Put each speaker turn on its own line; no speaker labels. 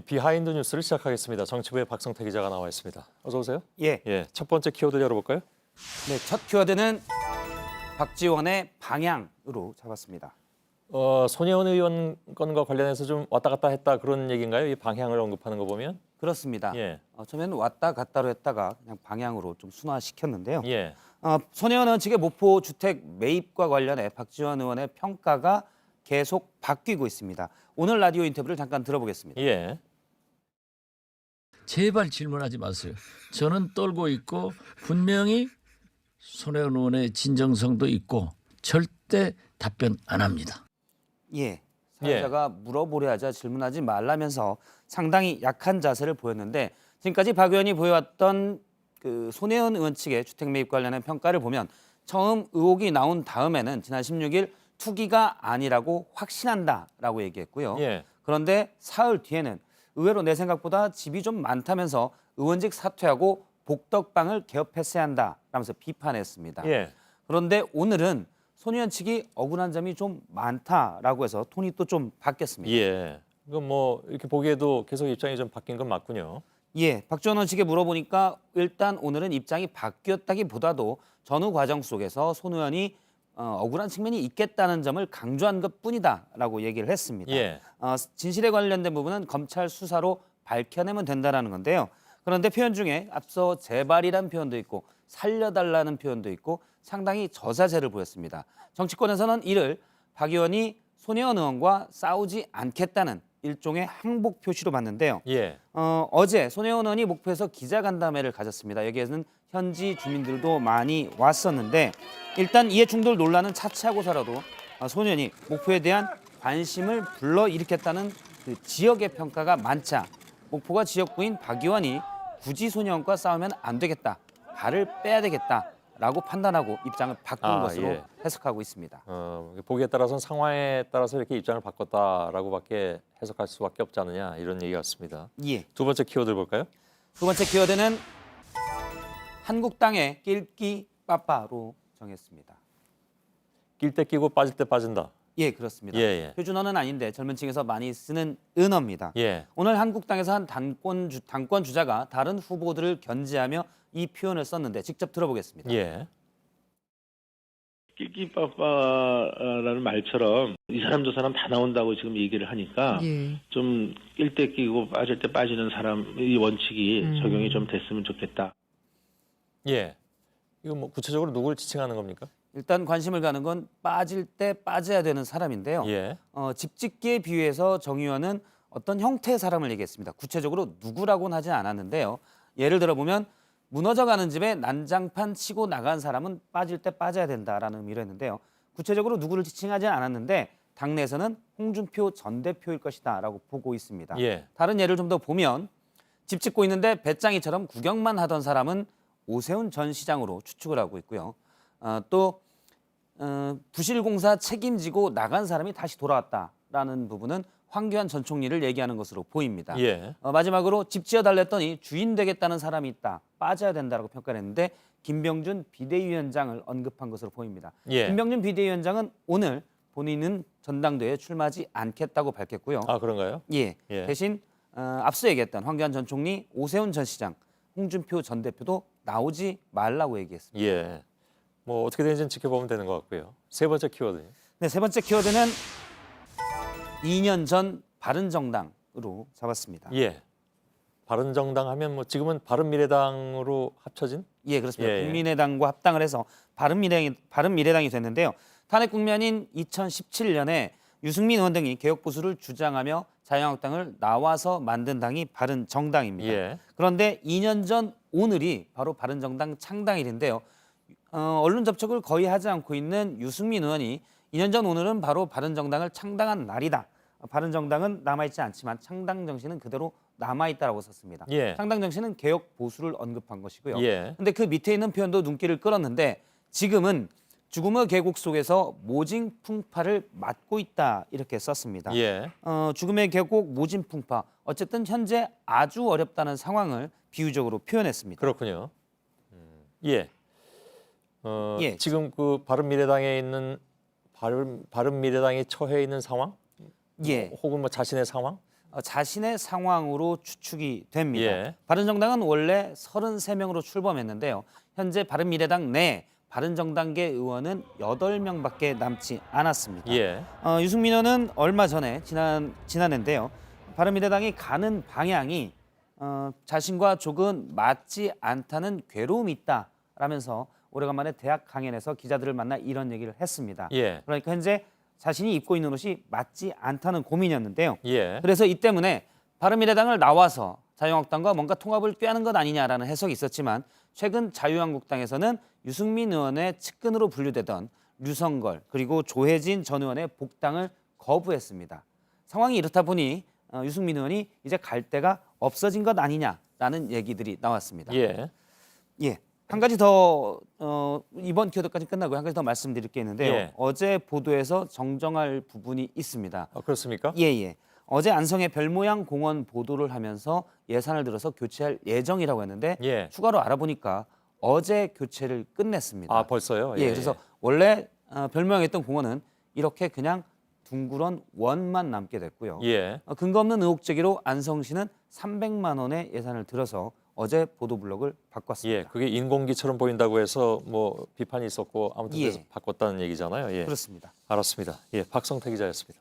이 비하인드 뉴스를 시작하겠습니다. 정치부의 박성태 기자가 나와 있습니다. 어서 오세요.
예.
첫 번째 키워드 열어볼까요?
네, 첫 키워드는 박지원의 방향으로 잡았습니다.
손혜원 의원 건과 관련해서 좀 왔다 갔다 했다 그런 얘기인가요? 이 방향을 언급하는 거 보면?
그렇습니다.
예.
처음에는 왔다 갔다로 했다가 그냥 방향으로 좀 순화시켰는데요.
예.
손혜원 의원 측의 목포 주택 매입과 관련해 박지원 의원의 평가가 계속 바뀌고 있습니다. 오늘 라디오 인터뷰를 잠깐 들어보겠습니다.
예.
제발 질문하지 마세요. 저는 떨고 있고 분명히 손혜원 의원의 진정성도 있고 절대 답변 안 합니다.
예. 사회자가 물어보려 하자 질문하지 말라면서 상당히 약한 자세를 보였는데 지금까지 박 의원이 보여왔던 그 손혜원 의원 측의 주택 매입 관련한 평가를 보면 처음 의혹이 나온 다음에는 지난 16일 투기가 아니라고 확신한다라고 얘기했고요.
예.
그런데 사흘 뒤에는 의외로 내 생각보다 집이 좀 많다면서 의원직 사퇴하고 복덕방을 개업했어야 한다라면서 비판했습니다.
예.
그런데 오늘은 손 의원 측이 억울한 점이 좀 많다라고 해서 톤이 또 좀 바뀌었습니다.
예. 이건 뭐 이렇게 보기에도 계속 입장이 좀 바뀐 건 맞군요.
예, 박지원 의원 측에 물어보니까 일단 오늘은 입장이 바뀌었다기보다도 전후 과정 속에서 손 의원이 억울한 측면이 있겠다는 점을 강조한 것뿐이다라고 얘기를 했습니다.
예.
진실에 관련된 부분은 검찰 수사로 밝혀내면 된다라는 건데요. 그런데 표현 중에 앞서 제발이란 표현도 있고 살려달라는 표현도 있고 상당히 저자제를 보였습니다. 정치권에서는 이를 박 의원이 손혜원 의원과 싸우지 않겠다는 일종의 항복 표시로 봤는데요.
예.
어제 손혜원 의원이 목포에서 기자간담회를 가졌습니다. 여기에는 현지 주민들도 많이 왔었는데 일단 이해 충돌 논란은 차치하고서라도 손 의원이 목포에 대한 관심을 불러일으켰다는 그 지역의 평가가 많자 목포가 지역구인 박 의원이 굳이 손 의원과 싸우면 안 되겠다, 발을 빼야 되겠다라고 판단하고 입장을 바꾼 것으로
예.
해석하고 있습니다.
보기에 따라서는 상황에 따라서 이렇게 입장을 바꿨다라고밖에 해석할 수밖에 없지 않느냐 이런 얘기 같습니다.
예.
두 번째 키워드 볼까요?
두 번째 키워드는 한국당의 낄끼 빠빠로 정했습니다.
낄 때 끼고 빠질 때 빠진다.
예, 그렇습니다.
예, 예.
표준어는 아닌데 젊은 층에서 많이 쓰는 은어입니다.
예.
오늘 한국당에서 한 당권 주자가 다른 후보들을 견제하며 이 표현을 썼는데 직접 들어보겠습니다.
예.
낄끼빠빠라는 말처럼 이 사람 저 사람 다 나온다고 지금 얘기를 하니까 좀 낄 때 끼고 빠질 때 빠지는 사람 이 원칙이 적용이 좀 됐으면 좋겠다.
예. 이거 뭐 구체적으로 누구를 지칭하는 겁니까?
일단 관심을 가는 건 빠질 때 빠져야 되는 사람인데요.
예.
집 짓기에 비유해서 정 의원은 어떤 형태의 사람을 얘기했습니다. 구체적으로 누구라고는 하진 않았는데요. 예를 들어 보면 무너져가는 집에 난장판 치고 나간 사람은 빠질 때 빠져야 된다라는 의미로 했는데요. 구체적으로 누구를 지칭하지 않았는데 당내에서는 홍준표 전 대표일 것이다라고 보고 있습니다.
예.
다른 예를 좀 더 보면 집 짓고 있는데 배짱이처럼 구경만 하던 사람은 오세훈 전 시장으로 추측을 하고 있고요. 또 부실공사 책임지고 나간 사람이 다시 돌아왔다라는 부분은 황교안 전 총리를 얘기하는 것으로 보입니다.
예.
마지막으로 집 지어달랬더니 주인 되겠다는 사람이 있다, 빠져야 된다라고 평가를 했는데 김병준 비대위원장을 언급한 것으로 보입니다.
예.
김병준 비대위원장은 오늘 본인은 전당대회에 출마하지 않겠다고 밝혔고요.
아, 그런가요?
예.
예.
대신 앞서 얘기했던 황교안 전 총리, 오세훈 전 시장, 홍준표 전 대표도 나오지 말라고 얘기했습니다.
예. 뭐 어떻게 되는지는 지켜보면 되는 것 같고요. 세 번째 키워드.
네, 세 번째 키워드는 2년 전 바른정당으로 잡았습니다.
예. 바른정당 하면 뭐 지금은 바른미래당으로 합쳐진?
예, 그렇습니다.
예.
국민의당과 합당을 해서 바른미래당이 됐는데요. 탄핵 국면인 2017년에 유승민 의원 등이 개혁 보수를 주장하며 자유한국당을 나와서 만든 당이 바른정당입니다.
예.
그런데 2년 전 오늘이 바로 바른정당 창당일인데요. 언론 접촉을 거의 하지 않고 있는 유승민 의원이 2년 전 오늘은 바로 바른정당을 창당한 날이다. 바른정당은 남아있지 않지만 창당 정신은 그대로 남아있다라고 썼습니다.
예.
창당 정신은 개혁 보수를 언급한 것이고요.
예.
근데 그 밑에 있는 표현도 눈길을 끌었는데 지금은 죽음의 계곡 속에서 모진 풍파를 맞고 있다 이렇게 썼습니다.
예.
죽음의 계곡 모진 풍파. 어쨌든 현재 아주 어렵다는 상황을 비유적으로 표현했습니다.
그렇군요. 예.
예.
지금 그 바른미래당에 있는 바른미래당이 처해 있는 상황?
예.
혹은 뭐 자신의 상황?
자신의 상황으로 추측이 됩니다.
예.
바른정당은 원래 33명으로 출범했는데요. 현재 바른미래당 내 바른정당계 의원은 8명밖에 남지 않았습니다.
예.
유승민 의원은 얼마 전에 지난해인데요. 바른미래당이 가는 방향이 자신과 조금 맞지 않다는 괴로움이 있다라면서 오래간만에 대학 강연에서 기자들을 만나 이런 얘기를 했습니다.
예.
그러니까 현재 자신이 입고 있는 옷이 맞지 않다는 고민이었는데요.
예.
그래서 이 때문에 바른미래당을 나와서 자유한국당과 뭔가 통합을 꾀하는 것 아니냐라는 해석이 있었지만 최근 자유한국당에서는 유승민 의원의 측근으로 분류되던 류성걸 그리고 조혜진 전 의원의 복당을 거부했습니다. 상황이 이렇다 보니 유승민 의원이 이제 갈 데가 없어진 것 아니냐라는 얘기들이 나왔습니다.
예.
예. 한 가지 더 이번 기회도까지 끝나고 한 가지 더 말씀드릴 게 있는데요.
예.
어제 보도에서 정정할 부분이 있습니다.
그렇습니까?
예. 어제 안성의 별모양 공원 보도를 하면서 예산을 들어서 교체할 예정이라고 했는데
예.
추가로 알아보니까 어제 교체를 끝냈습니다.
아, 벌써요?
예, 그래서 원래 별모양했던 공원은 이렇게 그냥 둥그런 원만 남게 됐고요.
예.
근거 없는 의혹 제기로 안성시는 300만 원의 예산을 들어서 어제 보도블록을 바꿨습니다.
예. 그게 인공기처럼 보인다고 해서 뭐 비판이 있었고 아무튼
예.
그래서 바꿨다는 얘기잖아요. 예.
그렇습니다.
알았습니다. 예. 박성태 기자였습니다.